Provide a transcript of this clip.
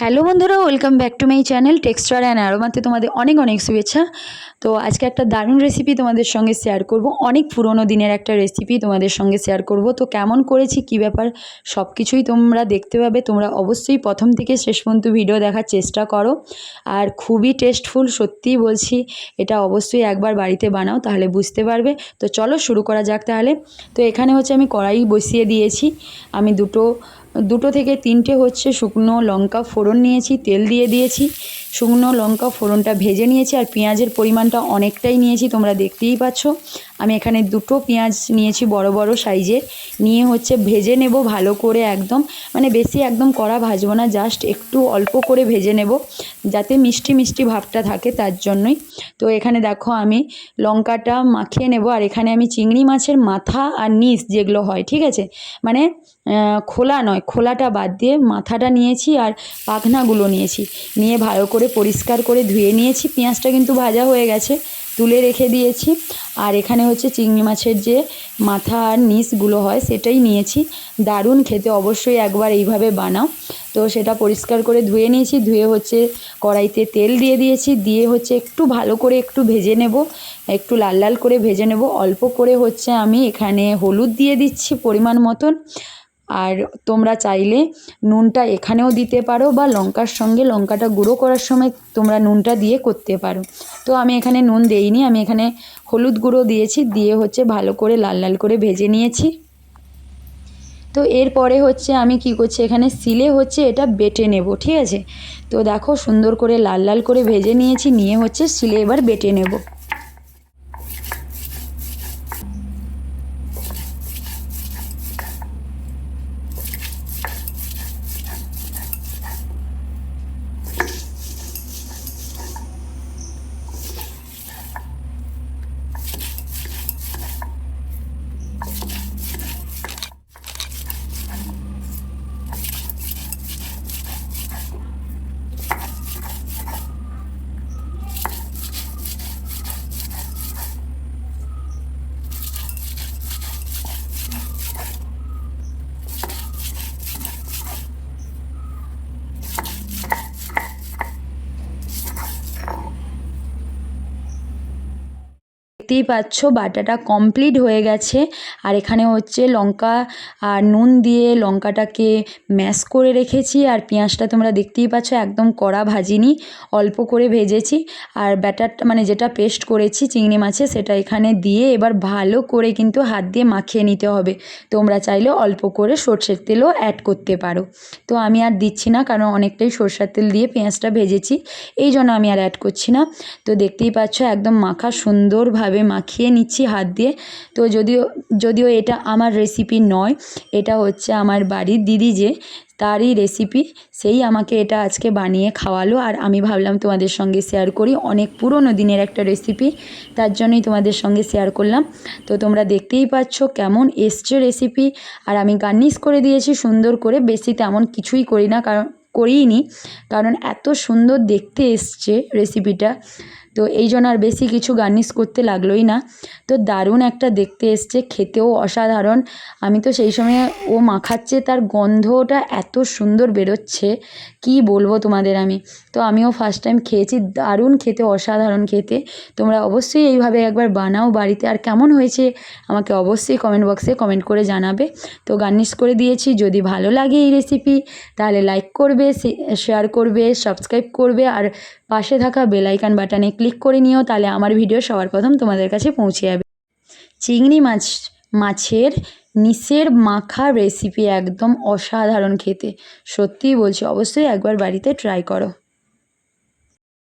Hello বন্ধুরা, welcome back to my channel texture and অ্যারোমাতে তোমাদের অনেক অনেক শুভেচ্ছা। তো আজকে একটা দারুণ রেসিপি তোমাদের সঙ্গে শেয়ার করব। অনেক পুরনো দিনের একটা রেসিপি তোমাদের সঙ্গে শেয়ার করব। তো কেমন করেছি, কী ব্যাপার, সব কিছুই তোমরা দেখতে পাবে। তোমরা অবশ্যই প্রথম থেকে শেষ পর্যন্ত ভিডিও দেখার চেষ্টা করো। আর খুবই টেস্টফুল, সত্যিই বলছি। এটা অবশ্যই একবার বাড়িতে বানাও, তাহলে বুঝতে পারবে। তো চলো শুরু করা যাক তাহলে। তো এখানে হচ্ছে আমি কড়াই বসিয়ে দিয়েছি। আমি দুটো থেকে তিনটে হচ্ছে শুকনো লঙ্কা ফোড়ন নিয়েছি, তেল দিয়ে দিয়েছি। শুকনো লঙ্কা ফোড়নটা ভেজে নিয়েছি আর পেঁয়াজের পরিমাণটা অনেকটাই নিয়েছি, তোমরা দেখতেই পাচ্ছ। আমি এখানে দুটো পেঁয়াজ নিয়েছি বড় বড় সাইজের, নিয়ে হচ্ছে ভেজে নেব ভালো করে। একদম মানে বেশি একদম কড়া ভাজবো না, জাস্ট একটু অল্প করে ভেজে নেব, যাতে মিষ্টি মিষ্টি ভাবটা থাকে, তার জন্যই। তো এখানে দেখো আমি লঙ্কাটা মাখিয়ে নেব। আর এখানে আমি চিংড়ি মাছের মাথা আর নিচ যেগুলো হয়, ঠিক আছে, মানে খোলা নয়, খোলাটা বাদ দিয়ে মাথাটা নিয়েছি আর পাখনাগুলো নিয়েছি, নিয়ে ভালো করে পরিষ্কার করে ধুয়ে নিয়েছি। পেঁয়াজটা কিন্তু ভাজা হয়ে গেছে, তুলে রেখে দিয়েছি। আর এখানে হচ্ছে চিংড়ি মাছের যে মাথা আর নিচগুলো হয় সেটাই নিয়েছি। দারুণ খেতে, অবশ্যই একবার এইভাবে বানাও। তো সেটা পরিষ্কার করে ধুয়ে নিয়েছি, ধুয়ে হচ্ছে কড়াইতে তেল দিয়ে দিয়েছি, দিয়ে হচ্ছে একটু ভালো করে একটু ভেজে নেব, একটু লাল লাল করে ভেজে নেব। অল্প করে হচ্ছে আমি এখানে হলুদ দিয়ে দিচ্ছি পরিমাণ মতন। আর তোমরা চাইলে নুনটা এখানেও দিতে পারো, বা লঙ্কার সঙ্গে লঙ্কাটা গুঁড়ো করার সময় তোমরা নুনটা দিয়ে করতে পারো। তো আমি এখানে নুন দেইনি, আমি এখানে হলুদ গুঁড়ো দিয়েছি, দিয়ে হচ্ছে ভালো করে লাল লাল করে ভেজে নিয়েছি। তো এরপরে হচ্ছে আমি কি করছি, এখানে শিলে হচ্ছে এটা বেটে নেব, ঠিক আছে। তো দেখো সুন্দর করে লাল লাল করে ভেজে নিয়েছি, নিয়ে হচ্ছে শিলে এবার বেটে নেব। দেখতেই পাচ্ছ বাটাটা কমপ্লিট হয়ে গেছে। আর এখানে হচ্ছে লঙ্কা আর নুন দিয়ে লঙ্কাটাকে ম্যাশ করে রেখেছি। আর পেঁয়াজটা তোমরা দেখতেই পাচ্ছ একদম কড়া ভাজিনি, অল্প করে ভেজেছি। আর ব্যাটারটা মানে যেটা পেস্ট করেছি চিংড়ি মাছে, সেটা এখানে দিয়ে এবার ভালো করে কিন্তু হাত দিয়ে মাখিয়ে নিতে হবে। তোমরা চাইলে অল্প করে সর্ষের তেলও অ্যাড করতে পারো। তো আমি আর দিচ্ছি না, কারণ অনেকটাই সর্ষের তেল দিয়ে পেঁয়াজটা ভেজেছি, এই জন্য আমি আর অ্যাড করছি না। তো দেখতেই পাচ্ছ একদম মাখা সুন্দরভাবে মাখিয়ে নিচ্ছি হাত দিয়ে। তো যদিও এটা আমার রেসিপি নয়, এটা হচ্ছে আমার বাড়ির দিদি যে তারই রেসিপি, সেই আমাকে এটা আজকে বানিয়ে খাওয়ালো। আর আমি ভাবলাম তোমাদের সঙ্গে শেয়ার করি, অনেক পুরনো দিনের একটা রেসিপি, তার জন্যই তোমাদের সঙ্গে শেয়ার করলাম। তো তোমরা দেখতেই পাচ্ছ কেমন এসছে রেসিপি। আর আমি গার্নিশ করে দিয়েছি সুন্দর করে, বেশি তেমন কিছুই করিনি, কারণ এত সুন্দর দেখতে এসছে রেসিপিটা। তো এই জন্য আর বেশি কিছু গার্নিশ করতে লাগলোই না। তো দারুণ একটা দেখতে এসছে, খেতেও অসাধারণ। আমি তো সেই সময় ও মাখাচ্ছে, তার গন্ধটা এত সুন্দর বেরোচ্ছে, কি বলবো তোমাদের আমি। তো আমিও ফার্স্ট টাইম খেয়েছি, দারুণ খেতে, অসাধারণ খেতে। তোমরা অবশ্যই এইভাবে একবার বানাও বাড়িতে, আর কেমন হয়েছে আমাকে অবশ্যই কমেন্ট বক্সে কমেন্ট করে জানাবে। তো গার্নিশ করে দিয়েছি। যদি ভালো লাগে এই রেসিপি, তাহলে লাইক করবে, শেয়ার করবে, সাবস্ক্রাইব করবে, আর পাশে থাকা বেল আইকন বাটনে ক্লিক করে নিও, তাহলে আমার ভিডিও সবার প্রথম তোমাদের কাছে পৌঁছে যাবে। চিংড়ি মাছের নিশের মাখা রেসিপি একদম অসাধারণ খেতে, সত্যিই বলছি, অবশ্যই একবার বাড়িতে ট্রাই করো।